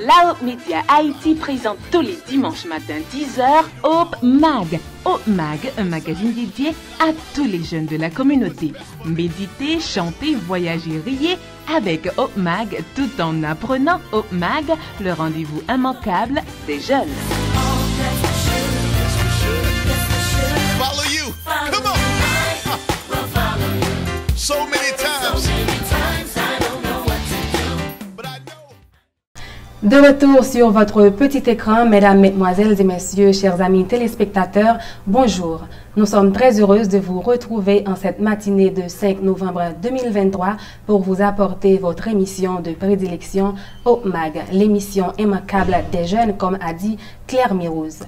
La Hope Media Haïti présente tous les dimanches matin 10h Hope Mag. Hope Mag, un magazine dédié à tous les jeunes de la communauté. Méditez, chantez, voyagez, riez avec Hope Mag tout en apprenant Hope Mag, le rendez-vous immanquable des jeunes. Follow you. Come on. So many times. De retour sur votre petit écran, mesdames, mesdemoiselles et messieurs, chers amis téléspectateurs, bonjour. Nous sommes très heureuses de vous retrouver en cette matinée de 5 novembre 2023 pour vous apporter votre émission de prédilection Hope Mag, l'émission immanquable des jeunes, comme a dit Claire Mirouz.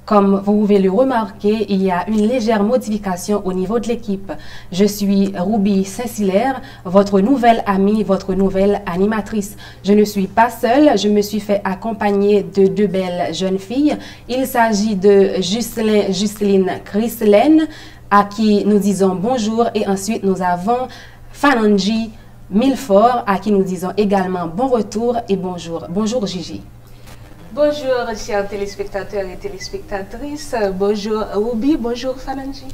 Comme vous pouvez le remarquer, il y a une légère modification au niveau de l'équipe. Je suis Ruby Saint-Hilaire, votre nouvelle amie, votre nouvelle animatrice. Je ne suis pas seule, je me suis fait accompagner de deux belles jeunes filles. Il s'agit de Jocelyne Christelaine, à qui nous disons bonjour, et ensuite nous avons Fananji Milfort, à qui nous disons également bon retour et bonjour. Bonjour Gigi. Bonjour chers téléspectateurs et téléspectatrices, bonjour Ruby, bonjour Fananji.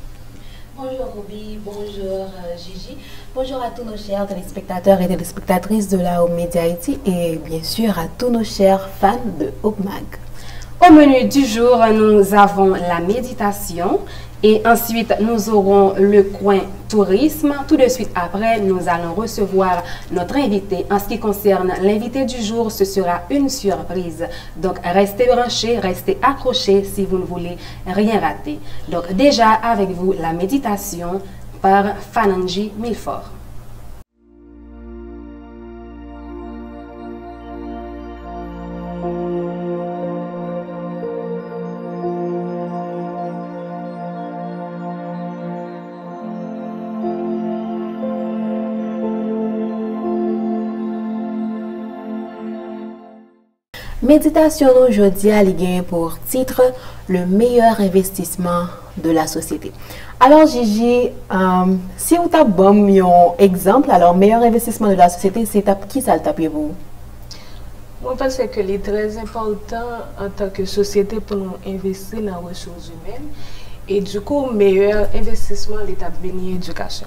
Bonjour Ruby, bonjour Gigi, bonjour à tous nos chers téléspectateurs et téléspectatrices de la Hope Media Haïti et bien sûr à tous nos chers fans de Hope Mag. Au menu du jour, nous avons la méditation et ensuite nous aurons le coin tourisme. Tout de suite après, nous allons recevoir notre invité. En ce qui concerne l'invité du jour, ce sera une surprise. Donc restez branchés, restez accrochés si vous ne voulez rien rater. Donc déjà avec vous, la méditation par Fananji Milfort. Méditation aujourd'hui a lié pour titre le meilleur investissement de la société. Alors Gigi, si vous avez un exemple, alors meilleur investissement de la société, c'est qui ça le tape vous? Moi, je pense que c'est très important en tant que société pour nous investir dans les ressources humaines. Et du coup, meilleur investissement, l'État béni éducation.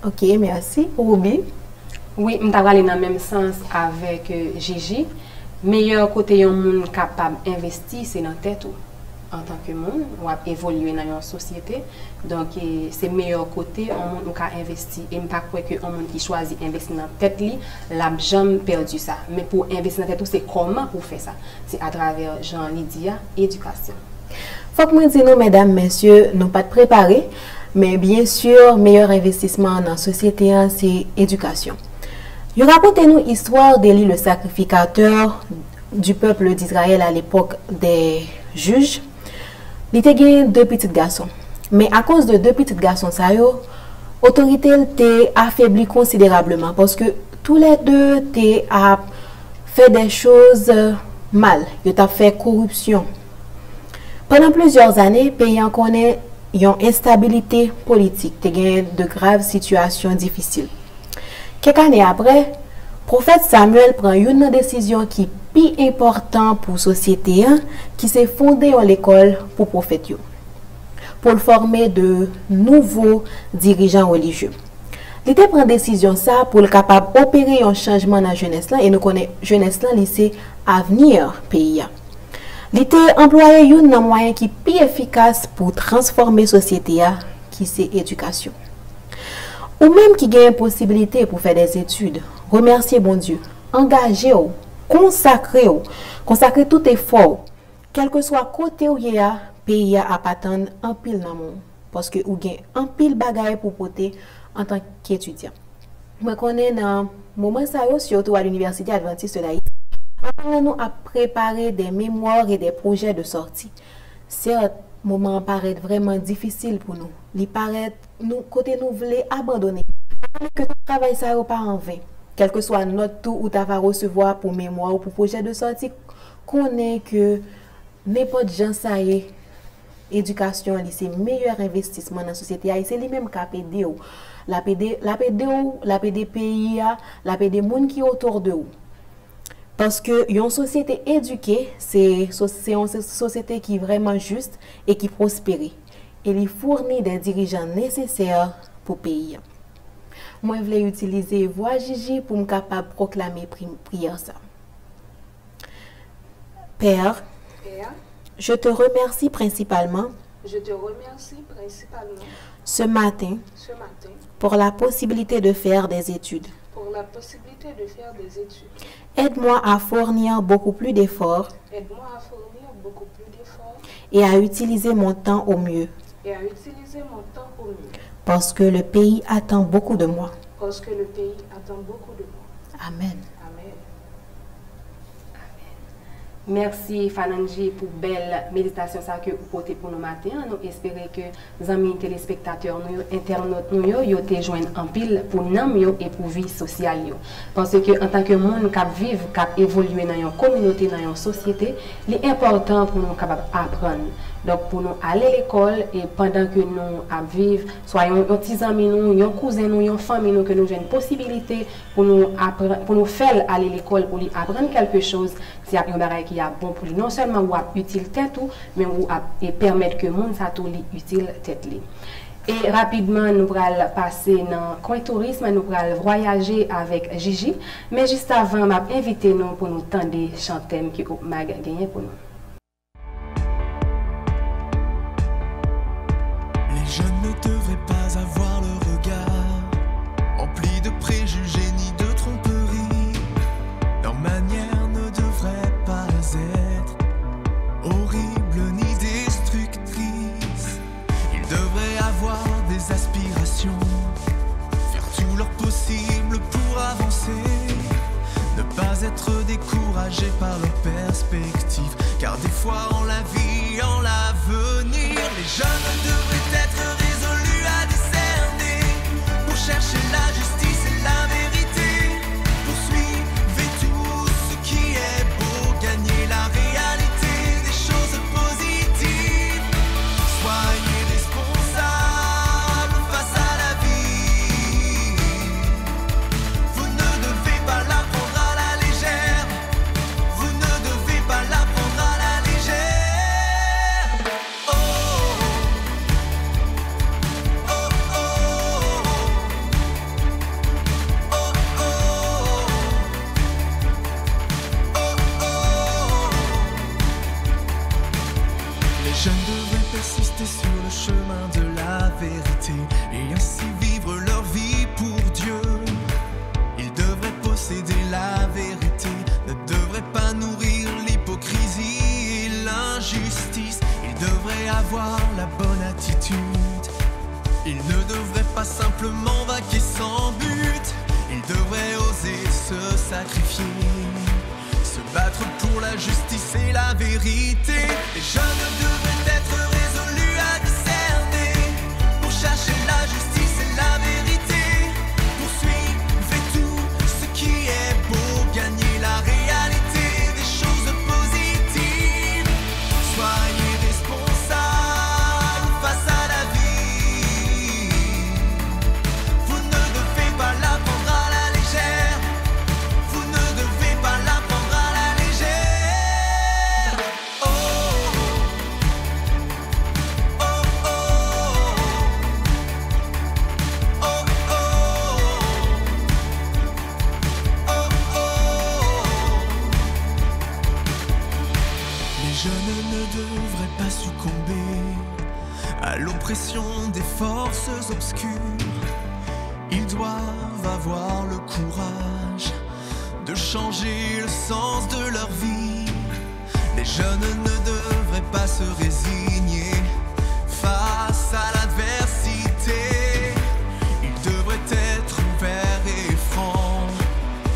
Ok, merci. Ruby? Oui, je vais aller dans le même sens avec Gigi. Meilleur côté un monde capable d'investir, c'est dans la tête en tant que monde, ou évoluer dans une société. Donc, c'est meilleur côté un monde qui a investi. Et je ne crois pas que un monde qui choisit d'investir dans la tête, l'a jamais perdu ça. Mais pour investir dans la tête, c'est comment pour faire ça? C'est à travers Jean Lydia, éducation. Faut que nous disions, mesdames, messieurs, nous pas de préparer, mais bien sûr, meilleur investissement dans la société, c'est éducation. Je raconte-nous l'histoire d'Élie le sacrificateur du peuple d'Israël à l'époque des juges. Il était deux petits garçons. Mais à cause de deux petits garçons, l'autorité était affaiblie considérablement parce que tous les deux ont fait des choses mal. Ils ont fait corruption. Pendant plusieurs années, le pays en connaît une instabilité politique, de graves situations difficiles. Quelques années après, le prophète Samuel prend une décision qui est plus importante pour la société, qui s'est fondée à l'école pour le prophète, pour former de nouveaux dirigeants religieux. Il prend décision ça pour être capable d'opérer un changement dans la jeunesse, et nous connaissons la jeunesse, c'est l'avenir pays. Il a employé un moyen qui est plus efficace pour transformer la société, qui c'est l'éducation. Ou même qui gagne possibilité pour faire des études, remercier bon Dieu, engager, consacrer tout effort, quel que soit côté où il y a, pays à attendre un pile dans le monde. Parce que vous avez un pile bagaille pour porter en tant qu'étudiant. Moi, connais dans le moment ça, surtout à l'université adventiste de l'Haïti, nous à préparer des mémoires et des projets de sortie. Certes, le moment paraît vraiment difficile pour nous. Il paraît, nous, côté nous voulons abandonner. Que tout travail ça n'est pas en vain. Quel que soit notre tour où tu vas recevoir pour mémoire ou pour projet de sortie, connaît que n'importe gens ça y est, éducation, c'est le meilleur investissement dans la société. C'est lui-même qui a pédé. La PD pays, la PD monde qui est autour de vous. Parce que une société éduquée, c'est une société qui est vraiment juste et qui prospère. Et il fournit des dirigeants nécessaires pour le pays. Moi, je voulais utiliser voix Gigi pour me capable de proclamer prière ça. Père, je te remercie principalement ce matin pour la possibilité de faire des études. Aide-moi à fournir beaucoup plus d'efforts et à utiliser mon temps au mieux. Parce que le pays attend beaucoup de moi. Amen. Merci Fananji pour belle méditation ça que vous portez pour nous matin. Nous espérons que les amis téléspectateurs, nous internautes nous yo te joindre en pile pour nous et pour vie sociale yo. Parce que en tant que monde qui vivre, qui évoluer dans une communauté, dans une société, il est important pour nous capable apprendre. Donc pour nous aller à l'école et pendant que nous vivre, soit un petit ami nous, un cousin nous, une famille nous que nous avons une possibilité pour nous apprendre, pour nous faire aller à l'école pour lui apprendre quelque chose, c'est un bagage qui est bon pour lui. Non seulement ou utile tête ou, mais ou et permettre que monde ça tout li utile tête li. Et rapidement nous allons passer dans le coin tourisme, nous allons voyager avec Gigi, mais juste avant m'a invité nous pour nous tendre chanter qui m'a gagné pour nous. Les jeunes ne devraient pas avoir le regard empli de préjugés ni de tromperies. Leur manière ne devrait pas être horrible ni destructrice. Ils devraient avoir des aspirations, faire tout leur possible pour avancer, ne pas être découragés par leurs perspectives, car des fois en la vie, en l'avenir, les jeunes devraient être résolus à discerner, pour chercher la justice et la vérité, poursuivez tout ce qui est beau, gagner la réalité des choses positives, soyez responsables face à la vie, vous ne devez pas la prendre à la légère, vous ne devez pas la prendre à la légère. Oh, oh, oh, oh, oh, oh, oh. Les jeunes devraient persister sur le chemin de la vérité et ainsi vivre leur vie pour Dieu. Ils devraient posséder la vérité, ne devraient pas nourrir l'hypocrisie et l'injustice. Ils devraient avoir la bonne attitude. Ils ne devraient pas simplement vaquer sans but. Ils devraient oser se sacrifier, se battre pour la justice et la vérité. Les jeunes devraient être résolus à discerner, pour chercher la justice et la vérité, poursuivez tout ce qui est beau, gagner la réalité des choses positives, soyez responsables face à la vie, vous ne devez pas la prendre à la légère, vous ne devez pas la prendre à la légère. Oh, oh, oh, oh, oh, oh, oh. Les jeunes ne devraient pas succomber à l'oppression des forces obscures. Ils doivent avoir le courage de changer le sens de leur vie. Les jeunes ne devraient pas se résigner face à l'adversité. Ils devraient être ouverts et francs,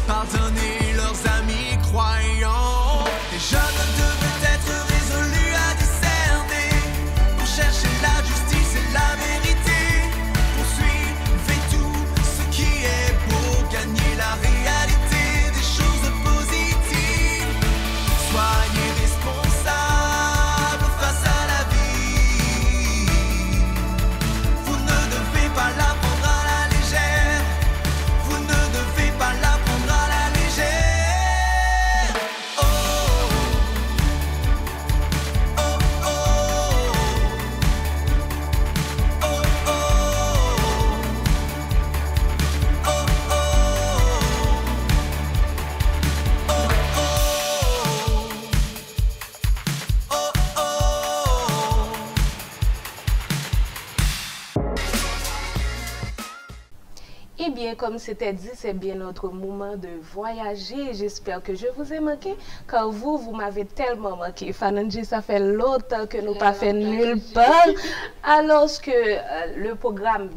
pardonner leurs amis croyants. Les jeunes devraient être résolus à discerner, pour chercher la justice et la vérité, poursuivez tout ce qui est beau, gagner la réalité des choses positives, soyez responsables face à la bien, comme c'était dit, c'est bien notre moment de voyager. J'espère que je vous ai manqué, car vous m'avez tellement manqué. Fananji, ça fait longtemps que nous pas fait nulle part. Alors que le programme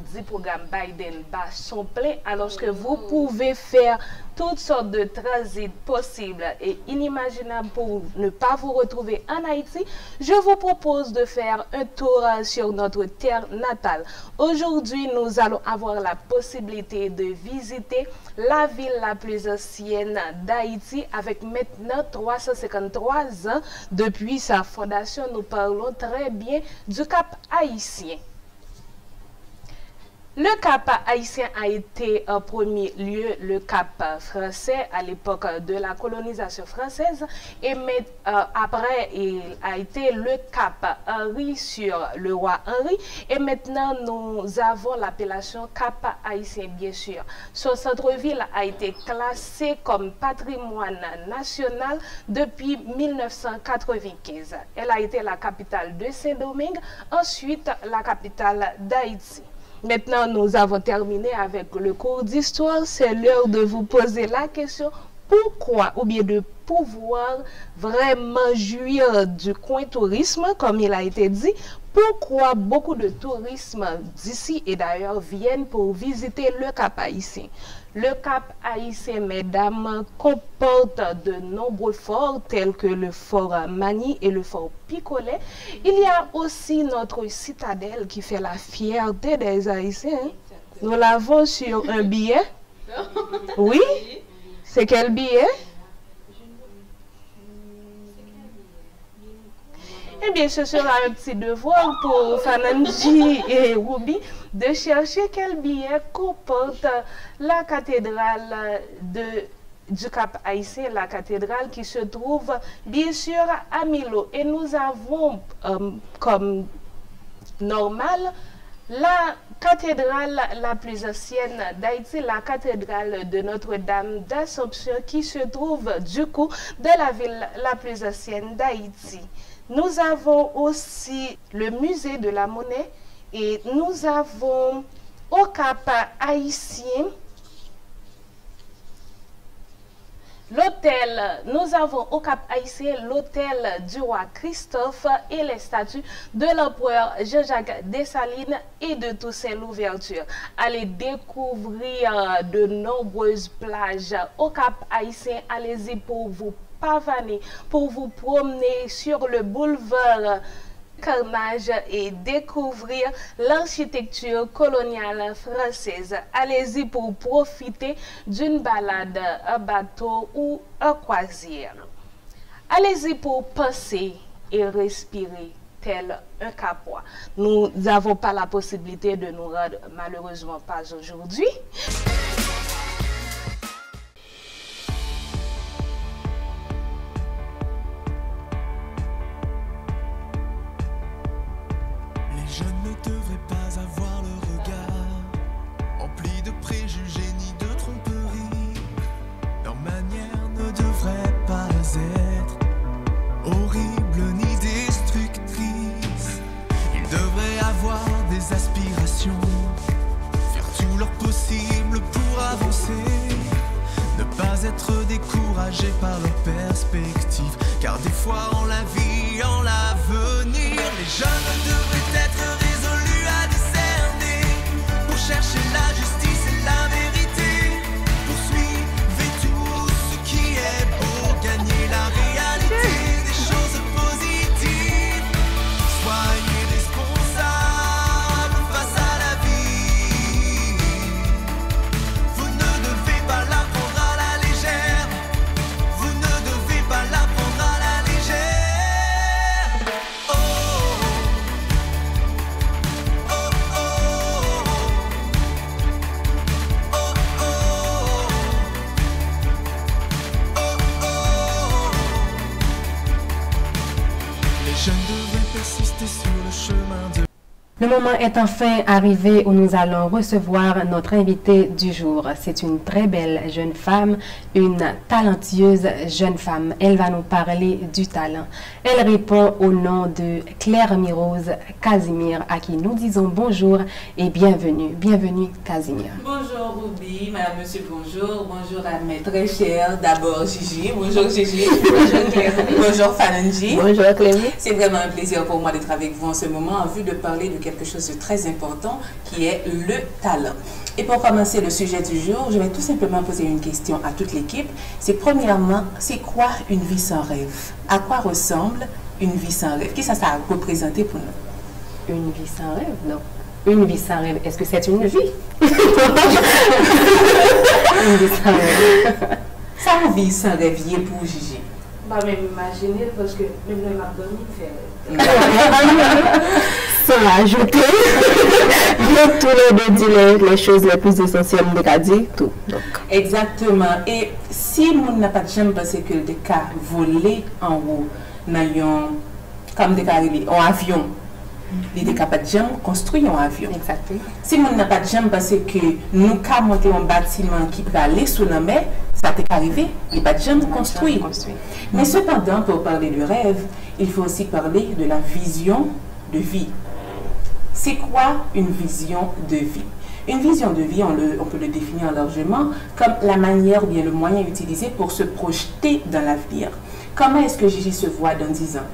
Biden bat son plein, alors que vous pouvez faire toutes sortes de transits possibles et inimaginables pour ne pas vous retrouver en Haïti, je vous propose de faire un tour sur notre terre natale. Aujourd'hui, nous allons avoir la possibilité de visiter la ville la plus ancienne d'Haïti avec maintenant 353 ans depuis sa fondation. Nous parlons très bien du Cap Haïtien. Le Cap haïtien a été en premier lieu le Cap français à l'époque de la colonisation française et après il a été le Cap Henri sur le roi Henri et maintenant nous avons l'appellation Cap haïtien bien sûr. Son centre-ville a été classé comme patrimoine national depuis 1995. Elle a été la capitale de Saint-Domingue, ensuite la capitale d'Haïti. Maintenant, nous avons terminé avec le cours d'histoire. C'est l'heure de vous poser la question pourquoi, ou bien de pouvoir vraiment jouir du coin tourisme, comme il a été dit. Pourquoi beaucoup de tourisme d'ici et d'ailleurs viennent pour visiter le Cap haïtien. Le Cap haïtien, mesdames, comporte de nombreux forts tels que le fort Mani et le fort Picolet. Il y a aussi notre citadelle qui fait la fierté des Haïtiens. Nous l'avons sur un billet. Oui? C'est quel billet? Eh bien, ce sera un petit devoir pour Fananji et Ruby de chercher quel billet comporte la cathédrale du Cap haïtien, la cathédrale qui se trouve bien sûr à Milo. Et nous avons comme normal la cathédrale la plus ancienne d'Haïti, la cathédrale de Notre-Dame d'Assomption qui se trouve du coup dans la ville la plus ancienne d'Haïti. Nous avons aussi le musée de la monnaie et nous avons au Cap haïtien l'hôtel, nous avons au Cap haïtien l'hôtel du roi Christophe et les statues de l'empereur Jean-Jacques Dessalines et de Toussaint Louverture. Allez découvrir de nombreuses plages au Cap haïtien. Allez-y pour vous pavaner, pour vous promener sur le boulevard Carnage et découvrir l'architecture coloniale française. Allez-y pour profiter d'une balade à bateau ou à croisière. Allez-y pour penser et respirer tel un capois. Nous n'avons pas la possibilité de nous rendre, malheureusement pas aujourd'hui. Je ne devrais pas avoir le regard empli de préjugés ni de tromperies. Leur manière ne devrait pas être horrible ni destructrice. Ils devraient avoir des aspirations, faire tout leur possible pour avancer, ne pas être découragés par leurs perspectives, car des fois en la vie, en l'avenir, les jeunes devraient être résolus à discerner, pour chercher la justice et la vérité, poursuivez tout ce qui est beau, gagner la réalité des choses positives, soyez responsables face à la vie, vous ne devez pas la prendre à la légère, vous ne devez pas la prendre à la légère. Oh, oh, oh, oh, oh, oh, oh. Les jeunes devraient persister sur le chemin de Le moment est enfin arrivé où nous allons recevoir notre invitée du jour. C'est une très belle jeune femme, une talentueuse jeune femme. Elle va nous parler du talent. Elle répond au nom de Claire Mirose Casimir, à qui nous disons bonjour et bienvenue. Bienvenue Casimir. Bonjour Ruby, madame, monsieur, bonjour. Bonjour à mes très chers, d'abord Gigi. Bonjour Gigi. Bonjour Claire. Bonjour Fananji. Bonjour Clémy. C'est vraiment un plaisir pour moi d'être avec vous en ce moment en vue de parler de quelque chose de très important qui est le talent. Et pour commencer le sujet du jour, je vais tout simplement poser une question à toute l'équipe. C'est premièrement, c'est quoi une vie sans rêve? À quoi ressemble une vie sans rêve? Qu'est-ce que ça a représenté pour nous? Une vie sans rêve, non. Une vie sans rêve, est-ce que c'est une vie? Une vie sans rêve. Ça, une vie sans rêve, y est pour Gigi. Bah, même imaginer, parce que même le McDonald's fait. Sans ajouter, je tous les deux dire les choses les plus essentielles de qu'a dit, tout. Donc. Exactement. Et si on n'a pas de jambe parce que des cas volés en haut, comme des cas en avion, il est capable de jambe construire un avion. Exactement. Si on n'a pas de jambe parce que nous avons monté un bâtiment qui peut aller sous la mer, ça t'est arrivé, il n'y a pas de jambe construire. Mais cependant, pour parler de rêve, il faut aussi parler de la vision de vie. C'est quoi une vision de vie? Une vision de vie, on peut le définir largement comme la manière ou bien le moyen utilisé pour se projeter dans l'avenir. Comment est-ce que Gigi se voit dans 10 ans?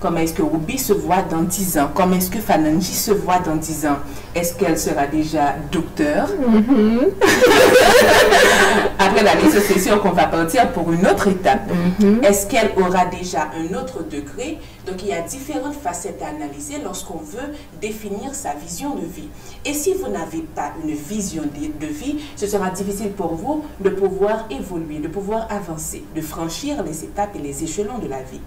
Comment est-ce que Ruby se voit dans 10 ans? Comment est-ce que Fananji se voit dans 10 ans? Est-ce qu'elle sera déjà docteur? Après la liste, c'est sûr qu'on va partir pour une autre étape. Est-ce qu'elle aura déjà un autre degré? Donc, il y a différentes facettes à analyser lorsqu'on veut définir sa vision de vie. Et si vous n'avez pas une vision de vie, ce sera difficile pour vous de pouvoir évoluer, de pouvoir avancer, de franchir les étapes et les échelons de la vie.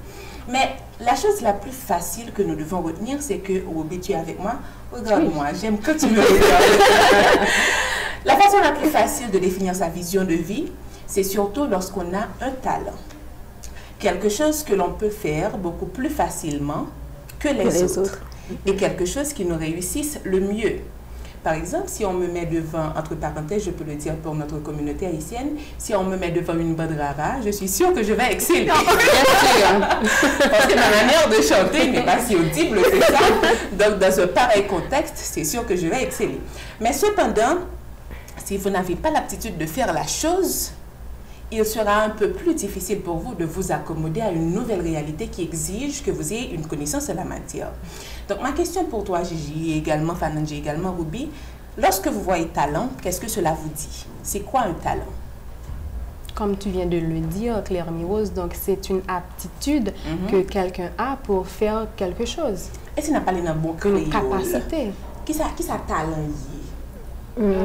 Mais la chose la plus facile que nous devons retenir, c'est que, Ruby, tu es avec moi? Regarde-moi, j'aime que tu me regardes. La façon la plus facile de définir sa vision de vie, c'est surtout lorsqu'on a un talent. Quelque chose que l'on peut faire beaucoup plus facilement que les autres. Et quelque chose qui nous réussisse le mieux. Par exemple, si on me met devant, entre parenthèses, je peux le dire pour notre communauté haïtienne, si on me met devant une bandrara, je suis sûre que je vais exceller. Parce que ma manière de chanter n'est pas si audible que ça. Donc, dans un pareil contexte, c'est sûr que je vais exceller. Mais cependant, si vous n'avez pas l'aptitude de faire la chose, il sera un peu plus difficile pour vous de vous accommoder à une nouvelle réalité qui exige que vous ayez une connaissance de la matière. Donc, ma question pour toi, Gigi, et également Fananji, également Ruby, lorsque vous voyez talent, qu'est-ce que cela vous dit? C'est quoi un talent? Comme tu viens de le dire, Claire Mirose, donc c'est une aptitude que quelqu'un a pour faire quelque chose. Et si n'a pas les bon créole? Une capacité. Qui ça talent?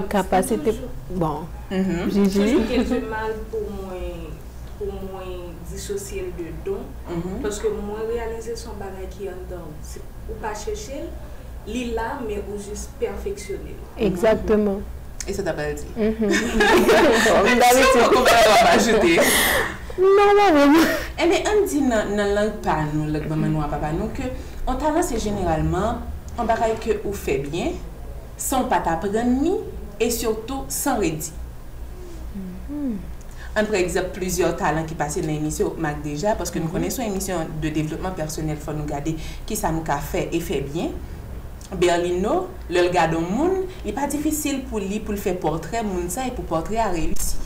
Capacité. Bon. Gigi. C'est quelque mal pour moi dissocier de don. Parce que moi, réaliser son bagage qui est en dedans, c'est ou pas chercher, l'île là, mais ou juste perfectionner. Exactement. Et ça t'a pas dit? Non, Eh bien, on dit dans la langue pas nous, la langue papa nous, que un talent c'est généralement un bagage que vous faites bien, sans pas t'apprendre ni, et surtout sans redit. On par exemple plusieurs talents qui passent dans l'émission Mac déjà, parce que nous connaissons une émission de développement personnel, il faut nous garder qui ça nous a fait et fait bien. Berlino, le regard au monde, il n'est pas difficile pour lui pour le faire portrait, moun ça et pour portrait à réussir.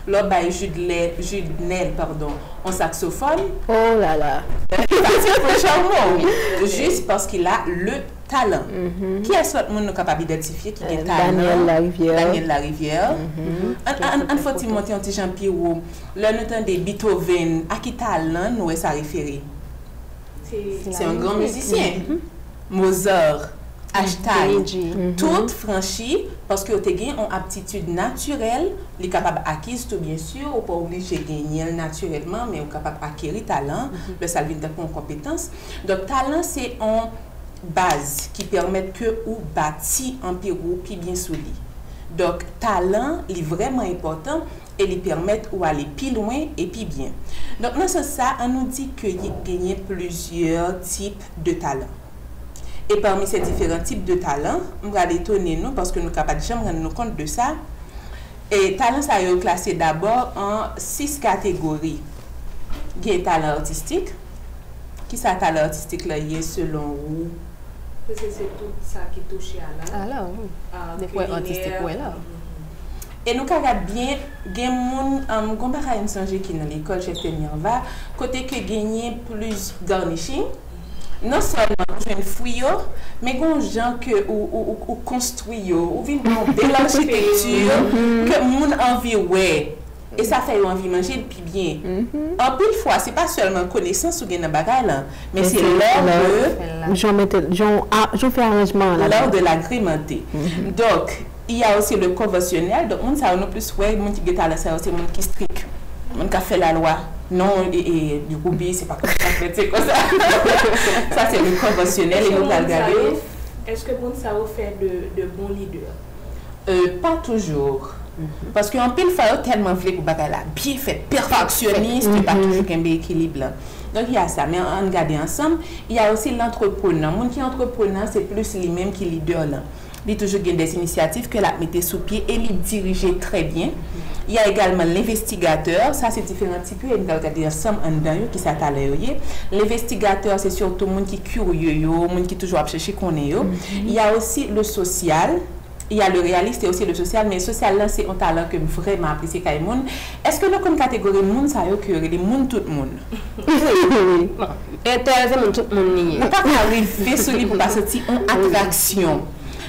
Là, bah, Jude Nel, pardon, en saxophone. Oh là là. Juste parce qu'il a le talent. Qui est-ce que nous sommes capables d'identifier qui est talent? Daniel Larivière. On faut monter un petit champion où le notant des Beethoven, à qui talent nous est référé? C'est un grand musicien. Mozart, Einstein, toutes franchies parce que tu as une aptitude naturelle, les capables acquises tout bien sûr, ou pas obligé de gagner naturellement, mais on est capable d'acquérir talent, le salvin de compétence. Donc talent c'est une base qui permet que ou bâtir un bureau puis bien solide. Donc talent est vraiment important et lui permet ou aller plus loin et puis bien. Donc dans ce ça, on nous dit qu'il y a plusieurs types de talents. Et parmi ces différents types de talents, on va étonner nous parce que nous sommes capables de rendre nous compte de ça. Et talent, ça est classé d'abord en 6 catégories. Il y a un talent artistique. Qui est talent artistique là, il est selon vous? C'est tout ça qui touche à l'art. Alors, des fois artistique, ouais là. Et nous regardons bien, il y a des gens qui dans l'école, chez Tenirva, côté que gagner plus garnishing. Non seulement une fouille, mais il y a des gens qui ont construit, ou vivent de l'architecture, que les gens ont envie ouais. Et ça fait envie de manger puis bien. En pile fois, ce n'est pas seulement connaissance ou gain bagage là, mais c'est l'heure de je fais arrangement l'heure de l'agrémenter. Donc, il y a aussi le conventionnel. Donc, on ça plus ouais, mon qui est à la c'est mon qui strict. Mon qui fait la loi. Non, et du coup, c'est pas comme ça, c'est comme ça. Ça, c'est le conventionnel et nous allons regarder. Est-ce que mon ça fait de bons leaders? Pas toujours. Parce qu'en pile, il faut tellement voulu pour bagala bien fait, perfectionniste, et pas toujours un équilibre là. Donc il y a ça, mais on regarde ensemble. Il y a aussi l'entrepreneur. Mon qui est entrepreneur, c'est plus lui-même qui est leader là. Il toujours des initiatives que la mettait sous pied et il dirigeait très bien. Il y a également l'investigateur, ça c'est différents types, et on va regarder ensemble en dedans qui s'attale. L'investigateur, c'est surtout le monde qui est curieux, le monde qui toujours à chercher qu'on est. Il y a aussi le social. Il y a le réaliste et aussi le social, mais le social là c'est un talent que vraiment apprécié quand même. Est-ce que nous comme catégorie monde ça y que les monde tout le monde? Oui. Intéressant tout le monde nié. On pas arriver sur lui pour pas sortir en attraction.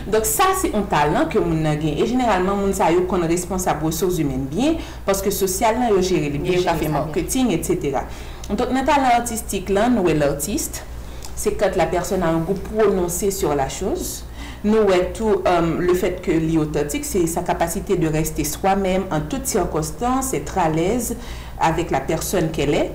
Donc ça c'est un talent que moun a gagné et généralement moun ça yo qu'on responsable ressources humaines bien parce que social là yo gérer les bien fait marketing etc. Donc notre talent artistique là nous est l'artiste, c'est quand la personne a un goût prononcé sur la chose. Nous, tout le fait que l'authentique, c'est sa capacité de rester soi-même en toutes circonstances, être à l'aise avec la personne qu'elle est.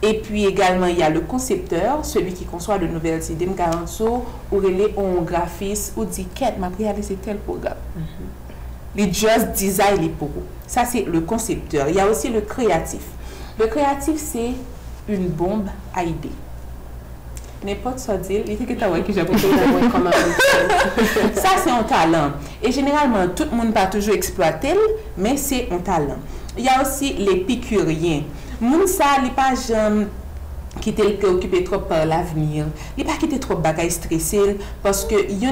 Et puis également, il y a le concepteur, celui qui conçoit de nouvelles idées, ou relais un graphiste, ou dit qu'elle m'a réalisé tel programme. Les just design les pour. Ça, c'est le concepteur. Il y a aussi le créatif. Le créatif, c'est une bombe à idées. N'importe quoi dire, il fait que tu as que j'ai ça c'est un talent et généralement tout le monde pas toujours exploiter mais c'est un talent. Il y a aussi l'épicurien. Moun ça il pas jamais qui était préoccupé trop par l'avenir, il pas qui était trop bagaille stressé parce que il y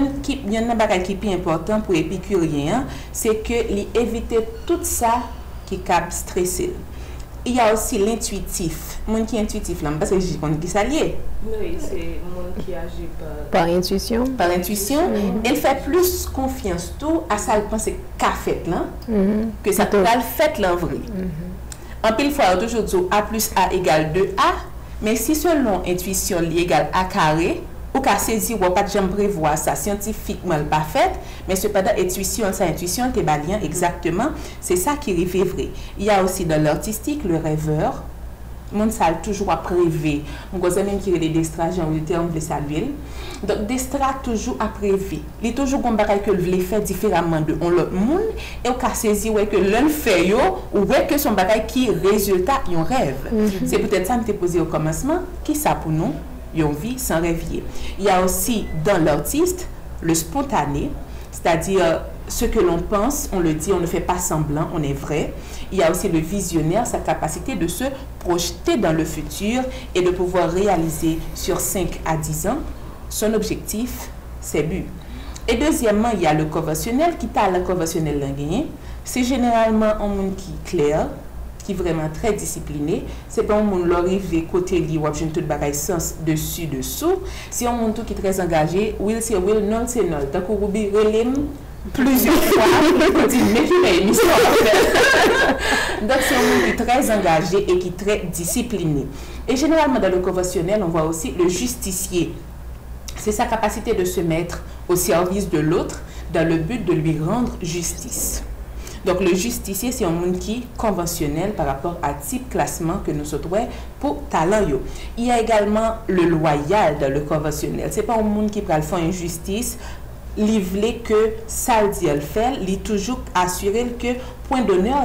a un bagage qui est important pour épicurien, c'est que il éviter tout ça qui cap stressé. Il y a aussi l'intuitif. Mon qui est intuitif là, parce que je connais qui s'allie. Oui, c'est mon qui agit par intuition. Par intuition, elle fait plus confiance tout à ça elle pense qu'a fait là que ça qu'a fait là vrai. En pile fois toujours dit A plus A égale 2A, mais si selon intuition li égale A carré ou qu'a saisi ou pas de jamais prévoir ça scientifiquement pas fait, mais cependant intuition t'es balien exactement, c'est ça qui est vrai. Il y a aussi dans l'artistique le rêveur. Mon ça toujours à rêver. Mon gosse même qui est d'extra j'ai envie de terme veut saluer. Donc d'extra toujours à rêver. Il est toujours comme bagaille que veut faire différemment de on l'autre monde et au cas saisi ouais que l'un fait yo ou ouais que son bagaille qui résultat un rêve. C'est peut-être ça me t'ai posé au commencement qui ça pour nous une vie sans rêvier. Il y a aussi dans l'artiste le spontané, c'est-à-dire ce que l'on pense, on le dit, on ne fait pas semblant, on est vrai. Il y a aussi le visionnaire, sa capacité de se projeter dans le futur et de pouvoir réaliser sur 5 à 10 ans son objectif, ses buts. Et deuxièmement, il y a le conventionnel, qui t'a le conventionnel d'un gagné. C'est généralement un monde qui est clair, qui est vraiment très discipliné. C'est pas un monde l'arrivé côté li ou une toute bagaille sens dessus dessous. C'est un monde qui est très engagé. Will c'est will, non c'est non. Donc on oublie relève plusieurs fois pour dire mais qui est une histoire. Donc c'est un monde qui est très engagé et qui est très discipliné. Et généralement dans le conventionnel, on voit aussi le justicier. C'est sa capacité de se mettre au service de l'autre dans le but de lui rendre justice. Donc, le justicier, c'est un monde qui est conventionnel par rapport à type classement que nous sommes pour talent. Il y a également le loyal dans le conventionnel. Ce n'est pas un monde qui peut faire injustice, livrer que ça le dit, elle fait, il toujours assurer que point d'honneur,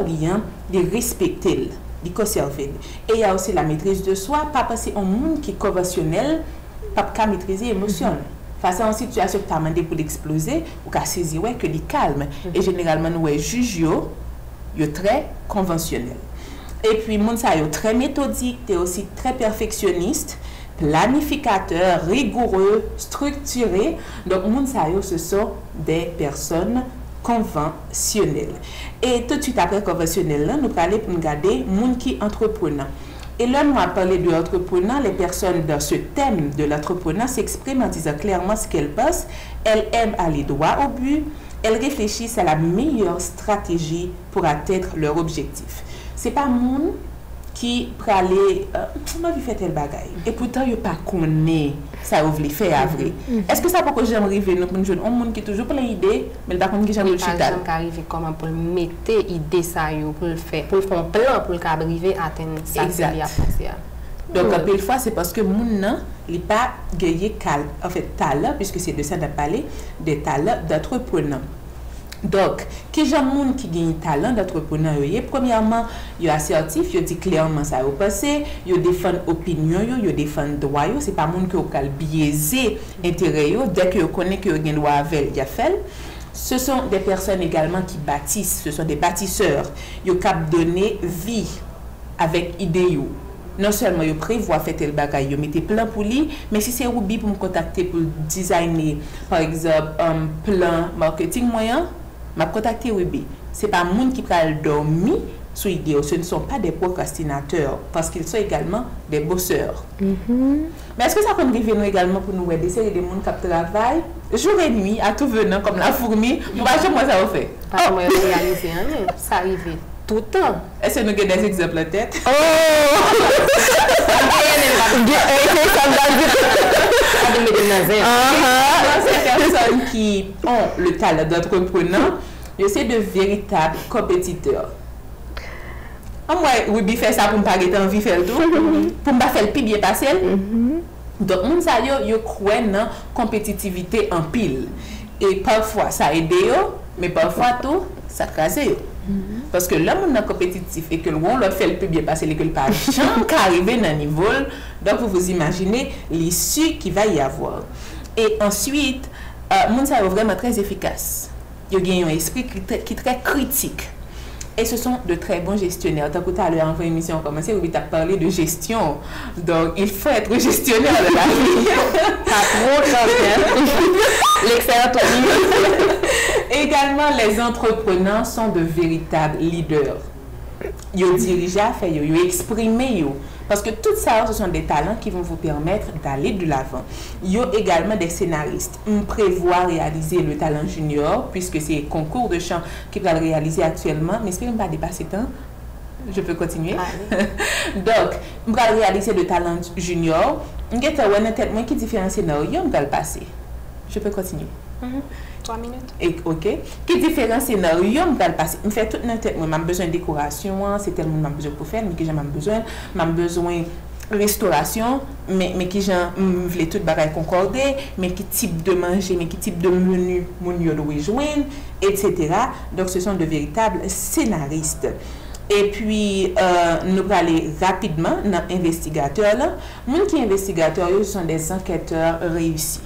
il respecter, il conserver. Et il y a aussi la maîtrise de soi, pas passer un monde qui est conventionnel, pas qu'à maîtriser l'émotion. face à une situation que tu as demandé pour l'exploser, ou qu'à saisir que les calme. Et généralement, nous, juges, yo très conventionnel. Et puis, moun sa yo très méthodique, tu es aussi très perfectionniste, planificateur, rigoureux, structuré. Donc, moun sa yo, ce sont des personnes conventionnelles. Et tout de suite après conventionnel, là, nous allons pour regarder moun qui entrepreneur. Et là, nous allons parler de l'entrepreneur. Les personnes dans ce thème de l'entrepreneur s'expriment en disant clairement ce qu'elles pensent. Elles aiment aller droit au but. Elles réfléchissent à la meilleure stratégie pour atteindre leur objectif. C'est pas moun qui peut aller comment vous faites tel bagaille et pourtant il pas connaît ça vous voulez faire vrai. Est-ce que ça peut que j'aime arriver nous pour jeune monde qui toujours plein d'idées mais pas connait qui j'aime le chital arriver comment pour mettre idée ça yo pour le faire pour faire un plan pour arriver à atteindre ça donc une fois c'est parce que moun nan il pas gagné en fait talent puisque c'est de ça qu'on parler des talents d'entrepreneur. Donc, qui j'aime moun qui gagne talent d'entrepreneur, premièrement, il est assertif, il dit clairement ça au passé, il défend opinion, il défend droit, c'est pas moun qui a biaisé intérêt, dès que connaît que il droit avec, il a fait. Ce sont des personnes également qui bâtissent, ce sont des bâtisseurs, ils cap donner vie avec idée. Non seulement ils prévoient faire tel bagage, ils mettent plein pour lui, mais si c'est Ruby pour me contacter pour designer, par exemple, un plan marketing moyen, m'a contacté Ruby. C'est pas monde qui pral dormir sous idée, ce ne sont pas des procrastinateurs parce qu'ils sont également des bosseurs. Mais est-ce que ça peut arriver nous également pour nous aider des séries de monde qui travaillent jour et nuit à tout venant comme la fourmi, moi ça va faire. Pas moi réaliser ça arrive tout le temps. Est-ce que nous avons des exemples en tête? Ces personnes qui ont le talent d'entrepreneur, c'est de véritables compétiteurs. Moi, Ruby fait ça pour ne pas être envie de faire tout, pour ne pas faire le plus bien passer. Donc, moun sa yo croit dans la compétitivité en pile. Et parfois, ça aide, mais parfois, tout, ça crase. Parce que l'homme est compétitif et que l'on le fait le plus bien passer, que le pas jamais arriver dans le niveau. Donc, vous imaginez l'issue qu'il va y avoir. Et ensuite, moun sa yo vraiment très efficace. Il y a un esprit qui est très critique. Et ce sont de très bons gestionnaires. Tant que tout à l'heure, en émission, on a commencé, on a parlé de gestion. Donc, il faut être gestionnaire de la vie. Pas trop, l'excellent Également, les entrepreneurs sont de véritables leaders. Ils dirigent, ils expriment. Parce que tout ça, ce sont des talents qui vont vous permettre d'aller de l'avant. Il y a également des scénaristes. On prévoit réaliser le talent junior, puisque c'est un concours de chant qui va le réaliser actuellement. Mais espérons pas dépasser le temps. Je peux continuer. Donc, on va réaliser le talent junior. On va tête qui différents scénarios, on va le passer. Je peux continuer. 3 minutes. Et, ok. Qui différents scénarios, on va le passer. On fait toute notre tête. Moi, j'ai besoin de décoration, c'est tellement j'ai besoin pour faire, mais que j'ai besoin. J'ai besoin de restauration, mais qui j'ai voulu tout bagaille concordé, mais qui type de manger, mais qui type de menu, mon yo doit joindre, etc. Donc, ce sont de véritables scénaristes. Et puis, nous allons aller rapidement dans l'investigateur. Les qui investigateurs, ce sont des enquêteurs réussis.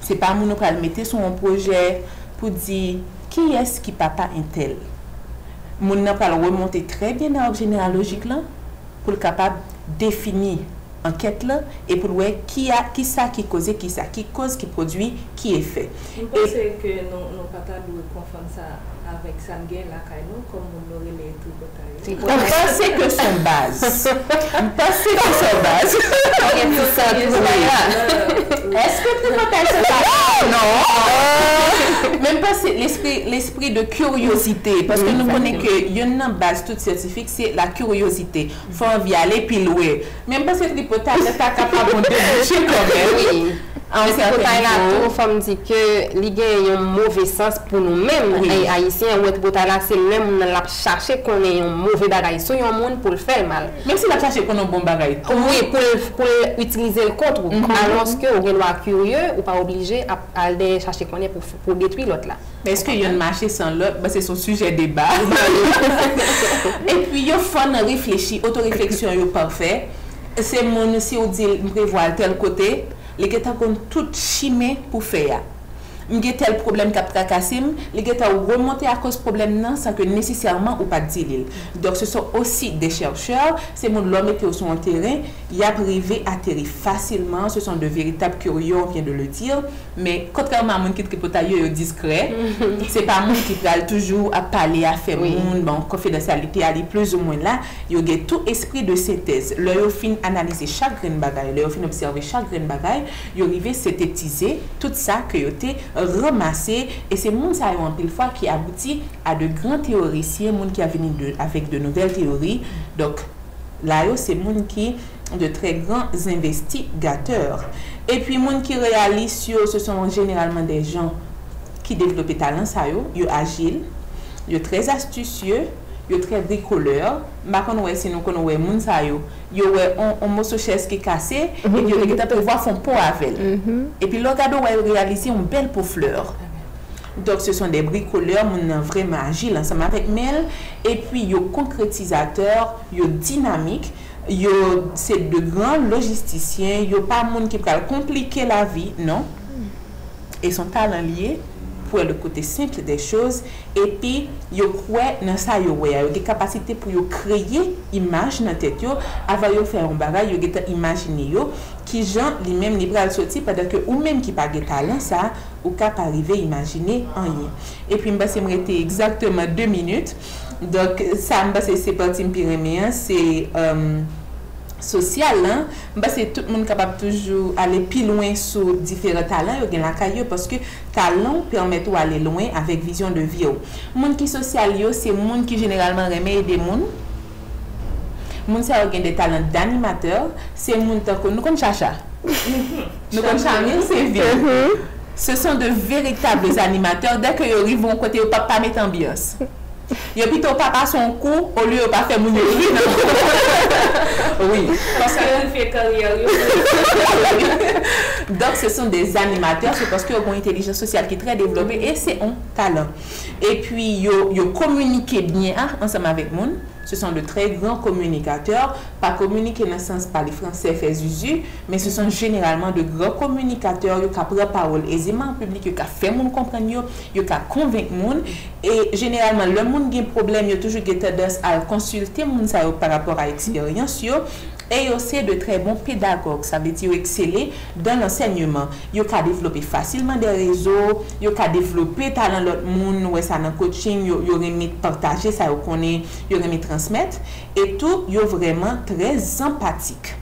C'est pas nous qui mettre sur un projet pour dire qui est-ce qui papa un tel. Nous allons remonter très bien dans l'arbre généalogique là pour être capable de définir enquête là et pour voir qui cause, qui produit, qui est fait. Vous pensez que nos papas doivent confondre ça avec Sanguin la caillou comme on aurait les tripotailles? On pense que son base. Est-ce que tripotaille c'est ça? Non. Même pas c'est l'esprit de curiosité parce que nous connaissons que y a une base toute scientifique, c'est la curiosité. Faut envie aller puis louer. Même pas c'est tripotaille, c'est pas capable de déboucher quand même. En tripotaille là, tout femme dit que il y a un mauvais sens pour nous-mêmes haïtiens. Ou tripotaille là, c'est même la chercher qu'on ait un mauvais bagage sur un monde pour le faire mal. Même si la chercher qu'on a un bon bagage. Oui, pour utiliser le contre. Alors que on est curieux ou pas obligé à aller chercher qu'on est pour détruire l'autre là. Mais est-ce qu'il y a un marché sans l'autre? C'est son sujet de débat. Et puis il faut réfléchir, autoréflexion est parfait. C'est mon si on dit prévoir tel côté. les gars ont tout chimé pour faire. M'gé tel problème qui a tracassé, les gars ont remonté à cause problème non sans que nécessairement ou pas dire. Donc ce sont aussi des chercheurs, c'est mon l'homme qui sur un terrain, il a privé atterri facilement, ce sont de véritables curieux, on vient de le dire, mais contrairement à mon qui peut être discret, c'est pas moi qui parle toujours à parler à faire monde, bon confidentialité aller plus ou moins là, il y a tout esprit de synthèse. Leur fin analyser chaque grain bagaille, leur fin observer chaque grain bagaille, il arrivé synthétiser tout ça que yo été ramassé et c'est monde ça en pile fois qui aboutit à de grands théoriciens, monde qui a venu avec de nouvelles théories. Donc là c'est monde qui de très grands investigateurs. Et puis monde qui réalise ce sont généralement des gens qui développent des talents ça yo agile, yo très astucieux, yo très bricoleur. Marquons ouais si nous connaissons monde ça yo ouais on morceau chaise qui cassé et puis yo les peut voir font pot avec. Et puis le cadeau ouais réaliser une belle peau fleur. Donc ce sont des bricoleurs mon vraiment agile ensemble avec Mel et puis yo concrétisateur, yo dynamique, yo c'est de grands logisticiens, yo pas monde qui peut compliquer la vie, non. Et son talent lié pour le côté simple des choses et puis yo croit dans ça yo des capacités pour yo créer image dans tête yo avant yo faire un bagage yo geta imaginer yo qui gens lui même li pral sorti pendant que ou même qui pas de talent ça ou cap arriver imaginer en rien. Et puis m'ba c'est m'arrêter exactement 2 minutes. Donc ça m'ba c'est parti pyrénéen c'est social hein, bah c'est tout le monde capable toujours aller plus loin sur différents talents yo gen la caillou parce que talent permet ou aller loin avec vision de vie. Monde qui social yo c'est monde qui généralement remet aider monde. Monde ça gen des talents d'animateur, c'est monde que nous connaissons chacha. Nous connaissons c'est bien. Ce sont de véritables animateurs dès que ils arrivent au côté pas mettre ambiance. Yo plutôt papa son coup au lieu de pas faire mon oui, parce que fait carrière. Donc ce sont des animateurs, c'est parce qu'ils ont une intelligence sociale qui est très développée et c'est un talent. Et puis yo communiquent bien ensemble avec monde. Ce sont de très grands communicateurs, pas communiquer dans le sens par les français fait zuzu, mais ce sont généralement de grands communicateurs qui prennent parole aisément en public, qui fait monde comprendre, qui convaincre monde et généralement le monde qui a un problème, il y a toujours tendance à consulter monde ça par rapport à l'expérience et aussi de très bons pédagogues, ça veut dire exceller dans l'enseignement. Ils ont développé facilement des réseaux, ils ont développé talent l'autre monde, ouais ça dans coaching, ils ont remis partager ça ils connaît, ils ont remis transmettre et tout, ils sont vraiment très empathiques.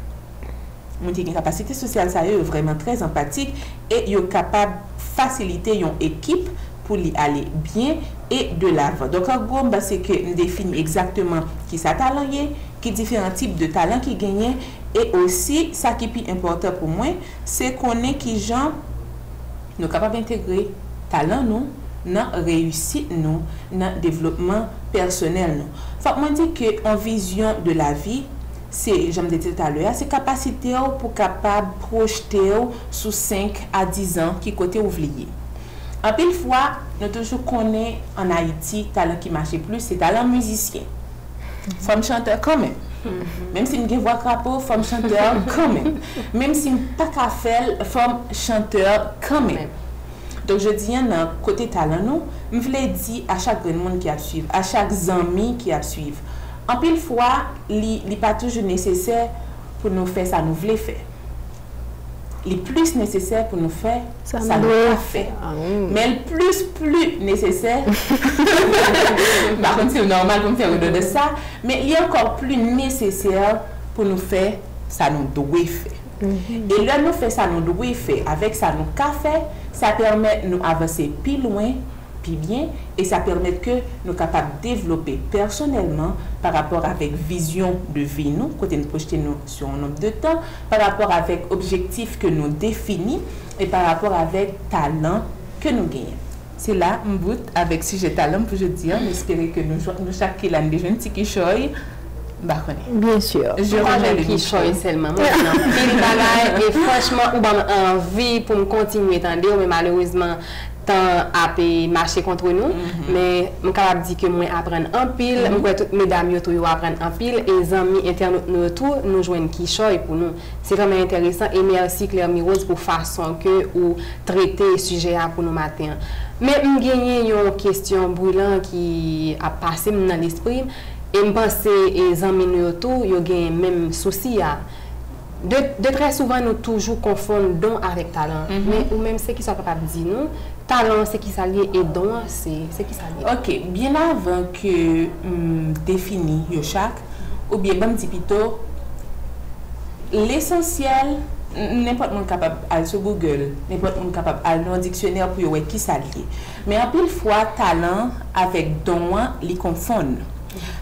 Mon qui a une capacité sociale ça est vraiment très empathique et ils sont capables de faciliter une équipe pour y aller bien et de l'avant. Donc en gros, c'est que nous définissons exactement qui ça talent qui différents types de talents qui gagnent et aussi ça qui est plus important pour moi c'est qu'on est qui gens nous capables d'intégrer talent nous dans réussite nous dans développement personnel nous. Faut moi dire que en vision de la vie c'est j'aime dire tout à l'heure c'est capacité pour capable projeter sous 5 à 10 ans qui côté ouvrier. En pile fois nous toujours connaît en Haïti talent qui marche plus c'est talent musicien. Femme chanteur quand même. Même si je voix crapaud, femme chanteur quand même. Même si je pas qu'à faire, femme chanteur quand même. Donc je dis dans côté talent nous, je voulais dire à chaque monde qui a suivre, à chaque ami qui a suivre. En pile fois, il n'est pas toujours nécessaire pour nous faire ça nous voulons faire. Le plus nécessaire pour nous faire, ça nous doit faire. Mais le plus nécessaire, par contre c'est normal pour faire de ça, mais il est encore plus nécessaire pour nous faire, ça nous doit faire. Et là nous fait ça nous doit faire, avec ça nous qu'a fait, ça permet de nous avancer plus loin, plus bien, et ça permet que nous sommes capables de développer personnellement par rapport avec vision de vie nous, côté nous projeter nous sur un nombre de temps, par rapport avec objectifs que nous définissons et par rapport avec talent que nous gagnons. C'est là un bout avec sujet talent pour je dire, j'espère que nous chaque l'année des jeunes petits choy. Bien sûr. Je remets le choy seulement. Et franchement, on a envie pour me continuer, mais malheureusement, temps a marché contre nous, mais je suis capable de dire que moi apprendre en pile, moi toutes mesdames yo apprendre en pile et les amis internautes nous tout nous joignent qui choy pour nous. C'est vraiment intéressant et merci Claire Mirose pour façon que ou traiter sujet pour nous matin. Mais je gagne une question brûlante qui a passé dans l'esprit et je pense que les amis nous tout yo gagne même souci de très souvent nous toujours confondons don avec talent. Mais ou même c'est qui sont capables de dire nous talent c'est qui s'allie et don c'est qui s'allie. OK, bien avant que définir yo chaque ou bien bon petit plutôt l'essentiel n'importe monde capable aller sur Google, n'importe monde capable aller dans un dictionnaire pour voir qui s'allie. Mais en pile fois talent avec don les confondent.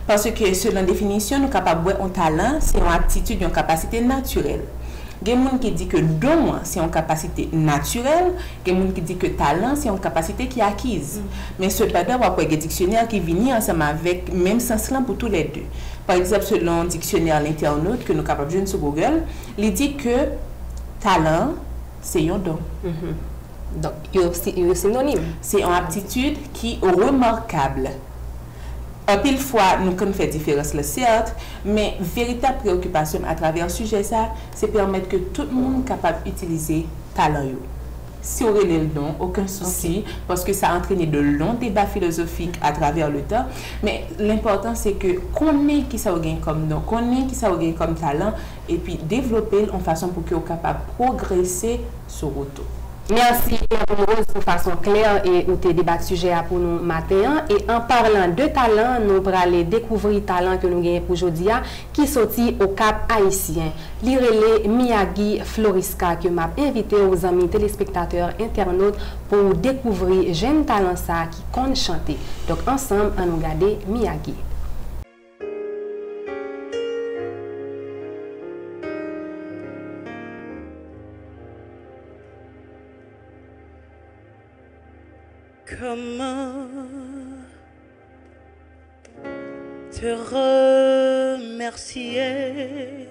Parce que selon la définition, nous sommes capables de voir un talent, c'est une aptitude, une capacité naturelle. Il y a des gens qui disent que don, c'est une capacité naturelle. Il y a des gens qui disent que talent, c'est une capacité qui est acquise. Mais cependant, il y a des dictionnaires qui viennent ensemble avec le même sens pour tous les deux. Par exemple, selon le dictionnaire l'internaute que nous sommes capables de jouer sur Google, il dit que talent, c'est un don. Donc, il est synonyme. C'est une aptitude qui est remarquable. Un pile fois, nous connaissons faire différence, certes, mais véritable préoccupation à travers le sujet, c'est permettre que tout le monde soit capable d'utiliser talent. Si on relève le don, aucun souci, parce que ça a entraîné de longs débats philosophiques à travers le temps. Mais l'important, c'est que qu'on ait qui ça gagne comme don, qu'on ait qui ça gagne comme talent, et puis développer en façon pour qu'on soit capable de progresser sur auto. Merci Rose pour façon claire et nous te débattre sujet pour nous matin et en parlant de talent nous allons aller découvrir talent que nous gagnons pour aujourd'hui qui sorti au Cap haïtien. Lirele Miyagi Floriska que m'a invité aux amis téléspectateurs internautes pour découvrir jeune talent ça qui compte chanter. Donc ensemble on nous regarder Miyagi. Comment te remercier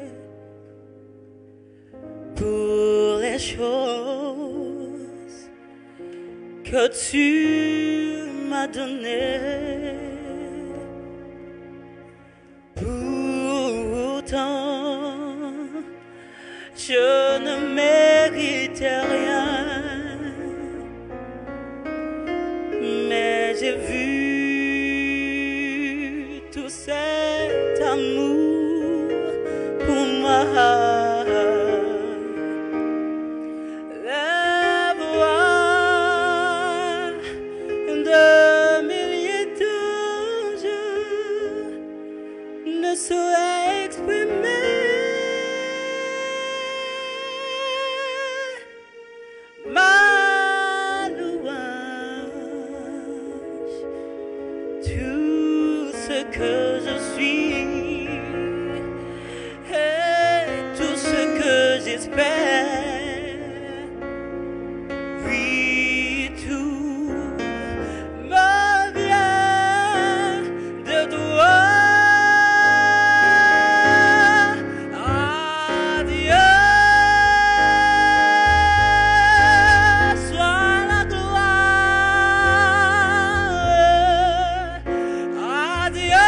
pour les choses que tu m'as données. Pourtant, je ne mérite rien. Mais j'ai vu tout cet amour pour moi. La voix de milliers d'anges ne saurait exprimer que je suis et tout ce que j'espère. Oui, tout me vient de toi. Adieu, sois la gloire. Adieu.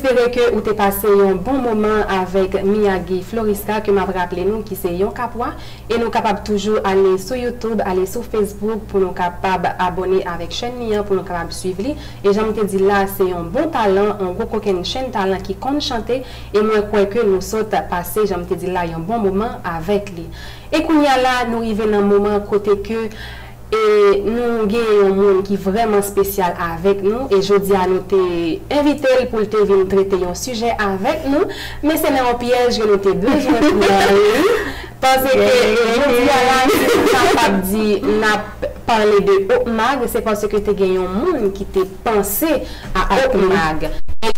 M'espérer que vous avez passé un bon moment avec Miyagi Floriska, que m'a rappelé nous qui c'est un capois. Et nous capables toujours aller sur YouTube, aller sur Facebook pour nous capables abonner avec chaîne Mia, pour nous capables suivre. Et j'aime te dire là, c'est un bon talent, un gros coquin chaîne talent qui compte chanter. Et moi, crois que nous sommes passés, j'aime te dire là, il y a un bon moment avec lui. Et qu'on y a là, nous arrivons dans un moment côté que et nous avons un monde qui est vraiment spécial avec nous. Et je dis à nous invité pour te venir traiter un sujet avec nous. Mais c'est un piège que nous avons besoin de nous. Parce que je dis à la si nous capable de dire, parler de OPMAG, c'est parce que tu as gagné un monde qui t'a pensé à OPMAG.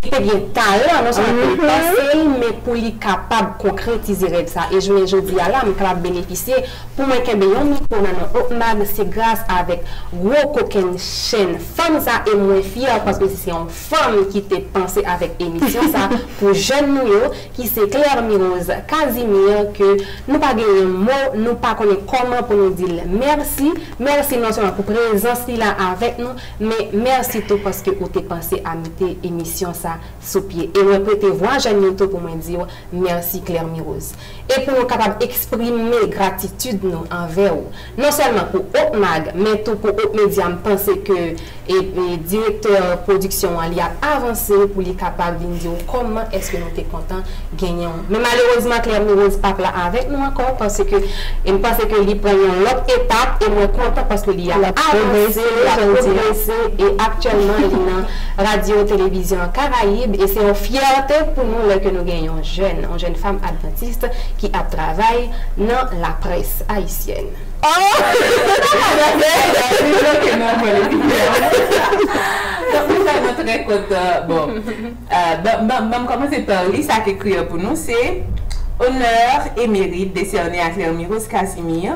Il a bien talent, non seulement pour penser, mais pour être capable de concrétiser ça. Et je dis à là, je suis capable de bénéficier. Pour moi, que un micro dans OPMAG, c'est grâce avec gros coquin chaîne femme ça et moins fière parce que c'est une femme qui t'a pensé avec émission ça pour jeunes nous qui c'est Claire Mirose Casimir que nous pas gagner mot, nous pas connaître comment pour nous dire merci. Merci non seulement pour présence là avec nous, mais merci tout parce que vous t'es pensé à mettre émission ça sous pied. Et moi peut te voir Jeanne YouTube pour me dire merci Claire Mirose. Et pour nous capable d'exprimer gratitude nous envers vous. Non seulement pour OPMAG, mais tout pour OPMedia, je pense que et directeur production il a avancé pour les capable de dire comment est-ce que nous sommes contents gagnant. Mais malheureusement Claire Mirose pas là avec nous encore parce que je pense que il prend une autre étape et moi content parce que il a avancé, et actuellement il est dans radio télévision Caraïbes et c'est une fierté pour nous que nous gagnons une jeune femme adventiste qui a travaillé dans la presse haïtienne. Donc, nous sommes très contents. Bon, je vais commencer par lui. Ça qui écrit pour nous, c'est honneur et mérite décerné à Claire Mirose Casimir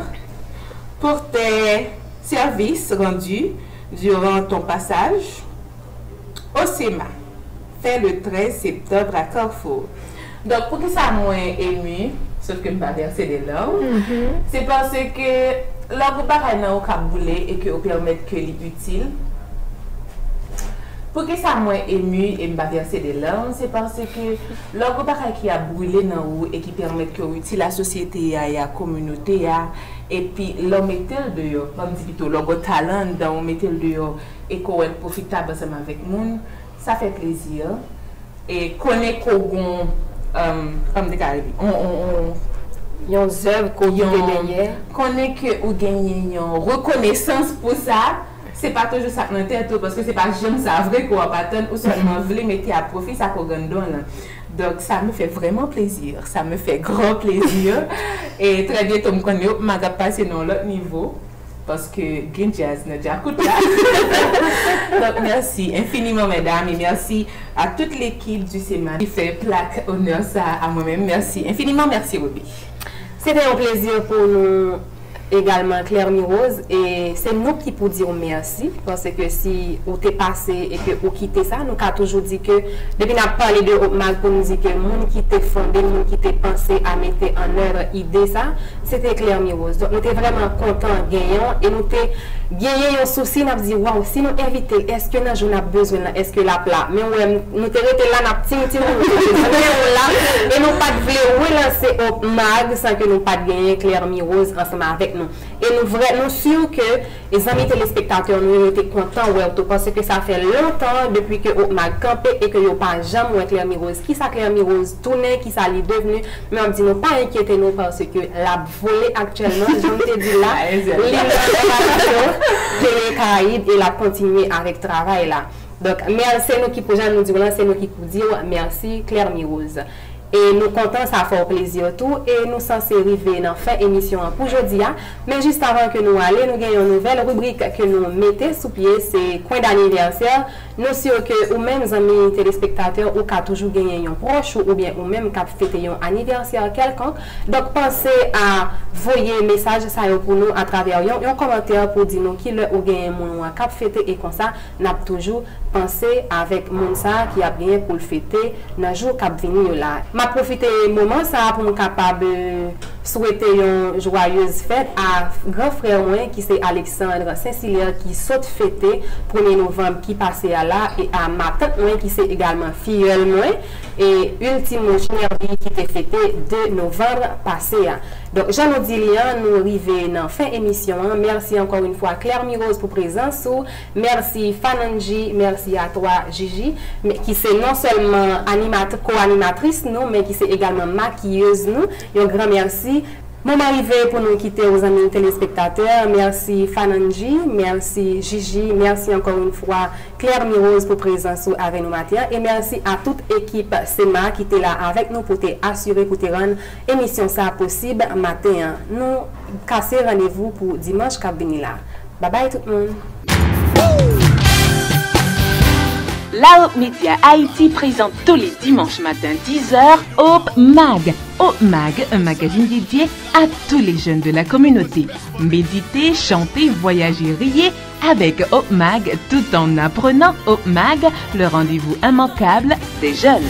pour tes services rendus durant ton passage au SEMA, fait le 13 septembre à Carrefour. Donc, pour que ça m'a ému, sauf que je ne vais pas verser des larmes, c'est parce que l'ordre n'a pas boulé et que vous permettre que l'utile. Pour que ça m'a ému et me verser des larmes, c'est parce que l'ordre qui a brûlé dans vous et qui permet que utile la société et la communauté et puis l'homme est dehors, comme dit plutôt l'ordre talent dans mettre dehors et qu'on est profitable ensemble avec nous, ça fait plaisir et connaître qu'on comme des Caraïbes, il y a des œuvres qu'on derrière. Connaître que vous gagnez une reconnaissance pour ça. C'est pas toujours ça dans tête parce que c'est pas j'aime ça vrai qu'on va pas attendre ou seulement voulez mettre à profit ça qu'on gagne là. Donc ça me fait vraiment plaisir, ça me fait grand plaisir et très bientôt me connais m'a passer dans l'autre niveau parce que Green Jazz n'a déjà coûté là. Donc merci infiniment mesdames et merci à toute l'équipe du SEMA qui fait plaque honneur ça à moi-même. Merci infiniment, merci Ruby. C'était un plaisir pour nous également Claire Mirose et c'est nous qui pour dire merci parce que si vous t'es passé et que vous quittez ça, nous avons toujours dit que depuis qu'on a parlé de OPMAG pour nous dire que le monde qui t'a fondé, le monde qui t'a pensé à mettre en œuvre l'idée ça, c'était Claire Mirose. Donc nous étions vraiment contents gagnant et nous t'es gagné un souci, nous avons dit waouh, si nous invitons, est-ce que nous avons besoin, est-ce que la plat, mais nous t'es resté là, nous et nous pas voulu relancer OPMAG sans que nous pas gagné Claire Mirose ensemble avec nous. Et nous sûrs que les amis téléspectateurs nous étaient contents parce que ça fait longtemps depuis que OPMAG campé et que nous pas jamais Claire Mirose. Qui ça Claire Mirose tourné, qui ça est devenu, mais on dit non pas inquiétez nous parce que la volée actuellement, je te dis là, les Caraïbes et la continuer avec travail là. Donc merci nous qui pouvons nous dire là, c'est nous qui pouvons dire merci Claire Mirose. Et nous comptons, ça fait plaisir tout. Et nous sommes arriver dans la fin émission pour aujourd'hui. Mais juste avant que nous allions, nous avons une nouvelle rubrique que nous mettons sous pied, c'est coin d'anniversaire. Nous sommes que, ou même amis téléspectateurs, ou qui toujours gagné un proche, ou bien ou même qui fêté un anniversaire quelconque. Donc pensez à envoyer un message ça pour nous à travers un commentaire pour dire nous qui le ou gagné mon cap fêté et comme ça, nous avons toujours pensé avec mon ça qui a bien pour le fêter dans le jour qui a venu là. Je profite du moment ça pour être capable souhaiter une joyeuse fête à grand frère moi qui c'est Alexandre Saint-Hilaire qui saute fêter 1er novembre qui passait à là et à ma tante moi qui c'est également filleule moi et ultime Nervi qui était fêté 2 novembre passé. Donc Jean Odilien nous arrivons dans fin émission. Merci encore une fois Claire Mirose pour présence. Merci Fananji, merci à toi Gigi mais qui c'est non seulement co-animatrice nous mais qui c'est également maquilleuse nous. Un grand merci. Mon arrivé pour nous quitter aux amis téléspectateurs. Merci Fananji, merci Gigi, merci encore une fois Claire Mirose pour présence avec nous matin et merci à toute équipe SEMA qui était là avec nous pour assurer pour te rendre émission ça possible matin. Nous casser rendez-vous pour dimanche qui venir là. Bye bye tout le monde. La Hope Media Haïti présente tous les dimanches matin 10h Hope Mag. Hope Mag, un magazine dédié à tous les jeunes de la communauté. Méditez, chantez, voyagez, riez avec Hope Mag tout en apprenant Hope Mag, le rendez-vous immanquable des jeunes.